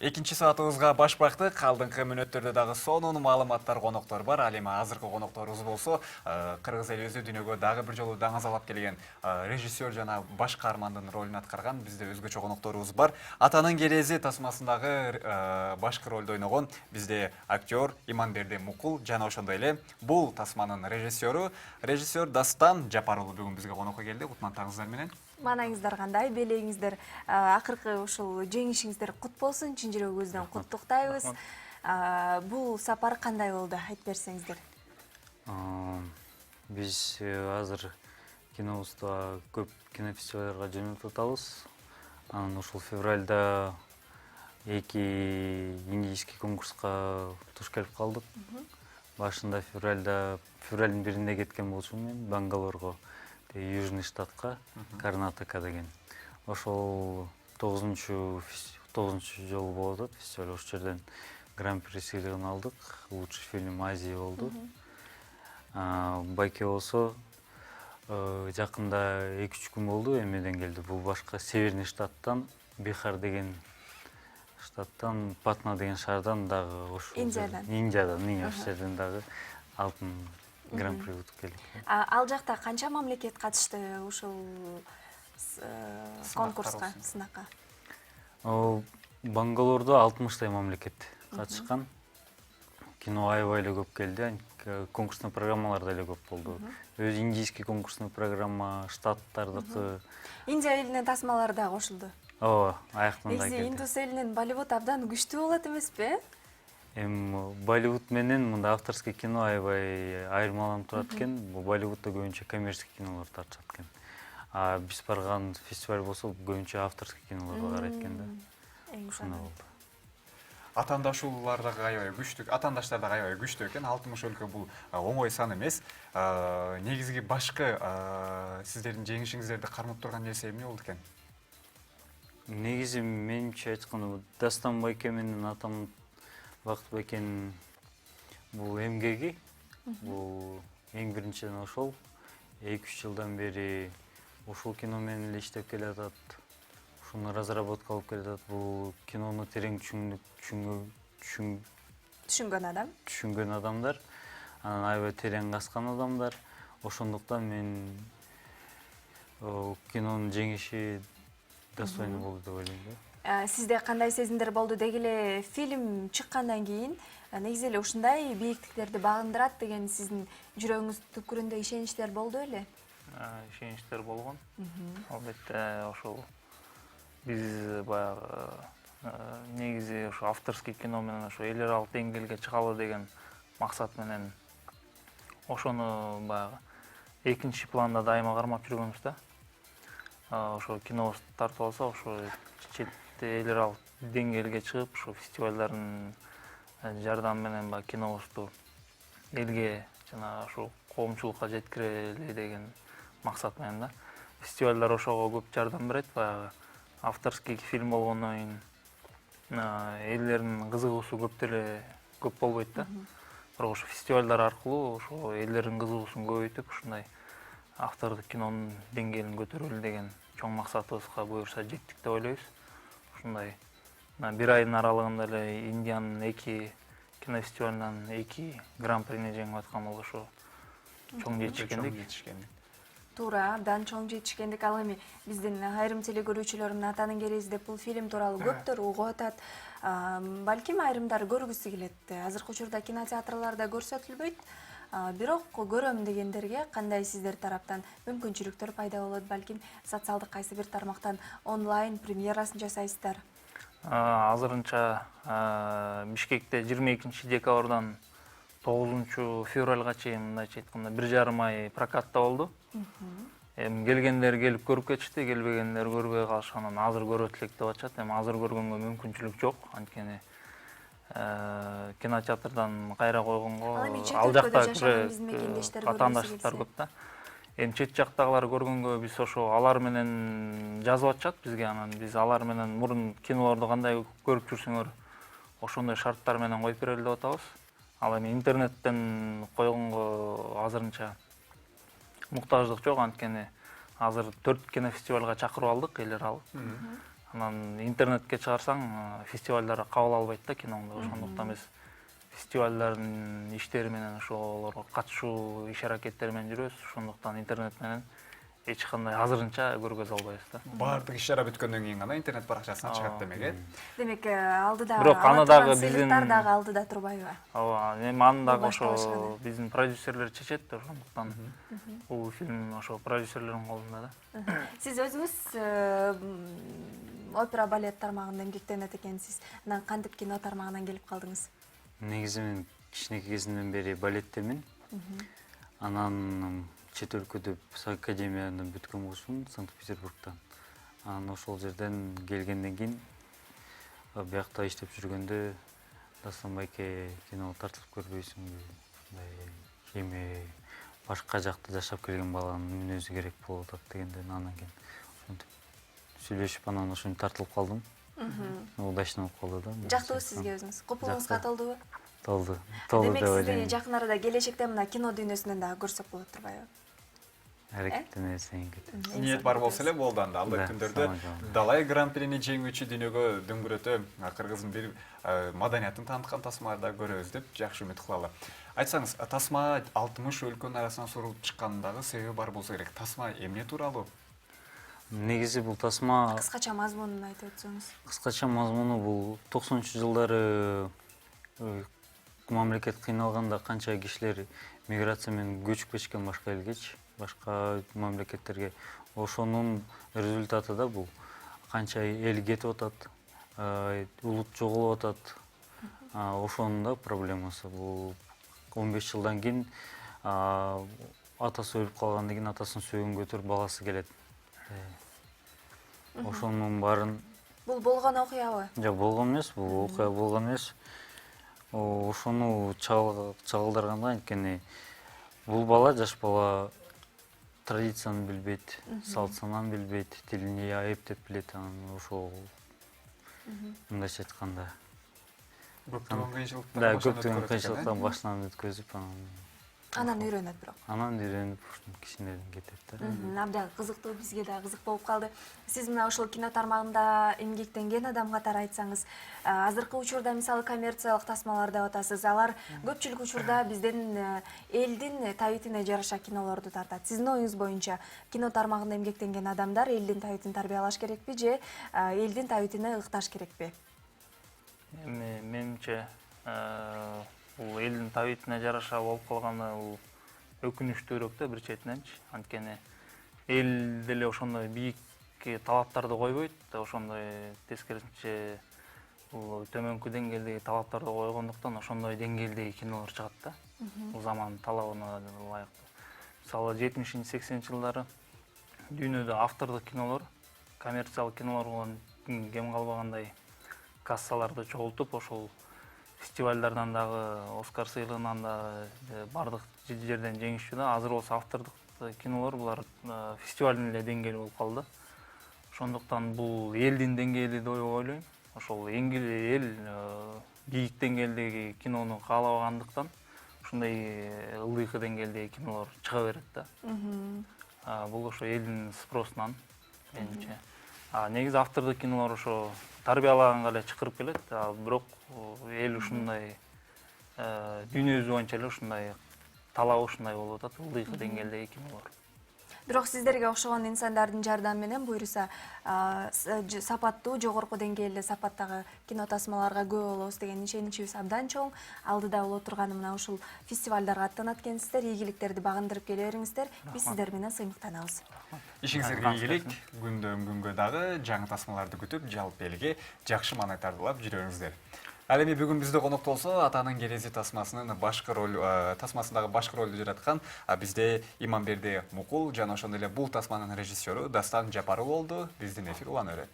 Экинчи саатыбызга баш бактык. Алдыңкы мүнөттөрдө дагы сонун маалыматтар, коноктор бар. Ал эми азыркы конокторубуз болсо, кыргыз элибизде дүйнөгө дагы бир жолу даңазалап келген режиссер жана баш каармандын ролун аткарган бизде өзгөчө конокторубуз бар. Атанын керези тасмасындагы башкы ролду ойногон бизде актер Иманберди Мукул жана ошондой эле бул тасманын режиссер Дастан Жапарулу бүгүн бизге конокко келди. Кутмандтарыңыздар менен. Маанаңыздар кандай, белеңиздер, акыркы ушул жеңишиңиздер кут болсун, чын жүрөгүбүздөн куттуктайбыз. Бул сапар кандай болду, айтып берсеңиздер. Биз азыр кинобузда көп кинофестивалдарга жөнөтүп атабыз. Анан ушул февралда 2 индийский конкурска туш келип калдык. Башында февралдын 1-inde кеткен болчумун мен Бангалорго, Южный штатка, Карнатака деген. Ошол 9-жолу болуп атат фестиваль. Ошол жерден гран-при сыйлыгын алдык. Лучший фильм Азия болду. Байке болсо жакында 2-3 күн болду, эмеден келди. Бул башка Северный штаттан, Бихар деген штаттан, Патна деген шаардан дагы ошол Индиядан ошол жерден дагы алтын гран-при утуп келдик. Ал жакта канча мамлекет катышты ушул конкурска, сынакка? Бангалордо 60 мамлекет катышкан. Кино аябай эле көп келди. Конкурсный программалар деле көп болду. Өз индийский конкурсный программа, штаттардыкы. Индия элинен тасмалар да кошулду. Ооба, аяктан да келди. келди. Индус элинен Болливуд абдан күчтүү болот эмеспи? Болливуд менен мында авторский кино аябай айырмаланып турат экен. Болливудда көбүнчө коммерческий кинолор тартышат экен. Биз барган фестиваль болсо көбүнчө авторский кинолорго карайт экен да. Ушундай болду. Атаандашуулар дагы аябай күчтүү, атаандаштар дагы аябай күчтүү экен. 60 өлкө бул оңой сан эмес. Негизги башкы сиздердин жеңишиңиздерди кармап турган нерсе эмне болду экен? Негизи менимче айтканда Дастан байке менен атам Бакыт байкенин бул эмгеги, бул эң биринчиден ошол 2-3 жылдан бери ушул кино менен эле иштеп келатат. Ушуну разработка кылып келатат. Бул кинону терең түшүнгөн адамдар, анан аябай терең каскан адамдар. Ошондуктан мен кинонун жеңиши достойный болду деп ойлойм да. Сизде кандай сезимдер болду? Деги эле фильм чыккандан кийин негизи эле ушундай бийиктиктерди багындырат деген сиздин жүрөгүңүз түпкүрүндө ишеничтер болду эле? Ишеничтер болгон. Албетте ошол биз баягы негизи ошо авторский кино менен ошо эл аралык деңгээлге чыгалы деген максат менен ошону баягы экинчи планда дайыма кармап жүргөнбүз да. Ошо кинобуз тартып алса, ошо четте эл аралык деңгээлге чыгып, ошо фестивалдардын жардамы менен баягы кинобузду элге жана ошо коомчулукка жеткирели деген максат менен да. Фестивалдар ошого көп жардам берет, баягы авторский фильм болгондон кийин элдердин кызыгуусу көп болбойт да. Бирок ошо фестивалдар аркылуу ошо элдердин кызыгуусун көбөйтүп, ушундай автордук кинонун деңгээлин көтөрөлү деген чоң максатыбызга буюрса жеттик деп ойлойбуз. Ушундай 1 айдын аралыгында эле Индиянын 2 кинофестивалынан 2 гран-прини жеңип аткан болсо ошо чоң жетишкендик. Туура, абдан чоң жетишкендик. Ал эми биздин айрым телекөрүүчүлөрүм Атанын керези деп бул фильм тууралуу көптөр угуп атат. Балким айрымдары көргүсү келет. Азыркы учурда кинотеатрларда көрсөтүлбөйт. Бирок көрөм дегендерге кандай сиздер тараптан мүмкүнчүлүктөр пайда болот? Балким социалдык кайсы бир тармактан онлайн премьерасын жасайсыздар? Азырынча Бишкекте 22-декабрдан 9-февралга чейин мындайча айтканда 1,5 ай прокатта болду. Келгендер келип көрүп кетишти, келбегендер көрбөй калышкан. Азыр көрөт элек деп атышат. Азыр көргөнгө мүмкүнчүлүк жок. Анткени кинотеатрдан кайра койгонго ал жакта атаандаштар көп да. Чет жактагылар көргөнгө биз ошо алар менен жазып атышат бизге. Анан биз алар менен мурун кинолорду кандай көрүп жүрсүңөр, ошондой шарттар менен коюп берели деп атабыз. Ал эми интернеттен койгонго азырынча муктаждык жок, анткени азыр 4 кинофестивалга чакырып алдык эл аралык. Анан интернетке чыгарсаң фестивалдарга кабыл албайт да киноңду. Ошондуктан биз фестивалдардын иштери менен ошолорго катышуу иш аракеттери менен жүрөбүз. Ошондуктан интернет менен эч кандай азырынча көргөзө албайбыз да. Баардык иш-чара бүткөндөн кийин гана интернет баракчасына чыгат демек, э? Демек алдыда Бирок аны дагы биздин дагы алдыда турбайбы? ооба, эми аны дагы башталышкан ошо биздин продюсерлер чечет да. Ошондуктан бул фильм ошо продюсерлердин колунда да. Сиз өзүңүз опера балет тармагында эмгектенет экенсиз. Анан кантип кино тармагынан келип калдыңыз? Негизи мен кичинекей кезимден бери балеттемин. Анан чет өлкөдө академияны бүткөн болчумун, Санкт-Петербургдан. Анан ошол жерден келгенден кийин биякта иштеп жүргөндө Дастан байке кино тартылып көрбөйсүңбү? Эми башка жакта жашап келген баланын мүнөзү керек болуп атат дегенден анан кийин ошентип сүйлөшүп анан ошентип тартылып калдым. Удачно болуп калды да. Жактыбы сизге өзүңүз? Копулуңузга толдубу? Толду. Демек деп сизди ойлойм. жакын арада келечекте мына кино дүйнөсүнөн дагы көрсөк болот турбайбы? Аракеттенесиң кетет. Ниет бар болсо эле болду анда. Алда Да, күндөрдө самый главный. Далай гран-прини жеңүүчү дүйнөгө дөңгөрөтө кыргыздын бир маданиятын тааныткан тасмаларды көрөбүз деп жакшы үмүт кылалы. Айтсаңыз, тасма 60 өлкөнүн арасынан сурулуп чыккандагы себеби бар болсо керек. Тасма эмне тууралуу? Негизи бул тасма Кыскача мазмунун айтып өтсөңүз. кыскача мазмуну бул 90-жылдары мамлекет кыйналганда канча кишилер миграция менен көчүп кетишкен башка элгечи, башка мамлекеттерге. Ошонун результаты да бул. Канча эл кетип атат, улут жоголуп атат. Ошонун да проблемасы бул. 15 жылдан кийин атасы өлүп калгандан кийин атасынын сөөгүн көтөрүп баласы келет. Ошонун баарын Бул болгон окуябы? жок болгон эмес, бул окуя болгон эмес. Ошону чагылдырганда анткени бул бала, жаш бала традицияны билбейт, салт санааны билбейт, тилин эптеп билет, анан ошол мындайча айтканда. Көптөгөн кыйынчылыктар Да, көптөгөн кыйынчылыктан башынан өткөзүп, Анан үйрөнөт бирок. анан үйрөнүп кичинеден кетет да. Абдан кызыктуу, бизге да кызык болуп калды. Сиз мына ошол кино тармагында эмгектенген адам катары айтсаңыз, азыркы учурда мисалы коммерциялык тасмалар деп атасыз. Алар көпчүлүк учурда биздин элдин табитине жараша кинолорду тартат. Сиздин оюңуз боюнча кино тармагында эмгектенген адамдар элдин табитин тарбиялаш керекпи же элдин табитине ыкташ керекпи? Эми менимче бул элдин табитине жараша болуп калганы бул өкүнүчтүүрөөк да бир четиненчи. Анткени эл деле ошондой бийик талаптарды койбойт, ошондой тескерисинче бул төмөнкү деңгээлдеги талаптарды койгондуктан ошондой деңгээлдеги кинолор чыгат да. Бул заман талабына ылайыктуу. Мисалы 70-80 жылдары дүйнөдө автордук кинолор, коммерциялык кинолор болгон кем калбагандай кассаларды чогултуп, ошол фестивалдардан дагы, Оскар сыйлыгынан да бардык жерден жеңишчү да. Азыр болсо автордук кинолор булар фестивалдын эле деңгээли болуп калды. Ошондуктан бул элдин деңгээли деп ойлойм. Ошол эл бийик деңгээлдеги кинону каалабагандыктан ушундай ылдыйкы деңгээлдеги кинолор чыга берет да. Бул ошо элдин спросунан менимче. Негизи автордук кинолор ошо тарбиялаганга эле чакырып келет, бирок эл ушундай дүйнө жүзү боюнча эле ушундай талабы ушундай болуп атат, ылдыйкы деңгээлдеги кинолор. Бирок сиздерге окшогон инсандардын жардамы менен буюрса сапаттуу, жогорку деңгээлде сапаттагы кино тасмаларга күбө болобуз деген ишеничибиз абдан чоң. Алдыда боло турганы мына ушул фестивалдарга аттанат экенсиздер, ийгиликтерди багындырып келе бериңиздер. Биз сиздер менен сыймыктанабыз. Ишиңизерге ийгилик, күндөн күнгө дагы жаңы тасмаларды күтүп, жалпы элге жакшы маанай тартуулап жүрөңүздөр. Ал эми бүгүн бизде конокто болсо Атанын керези тасмасынын башкы роль тасмасындагы башкы ролду жараткан бизде Иманберди Мукул жана ошондой эле бул тасманын режиссеру Дастан Жапаров болду. Биздин эфир улана берет.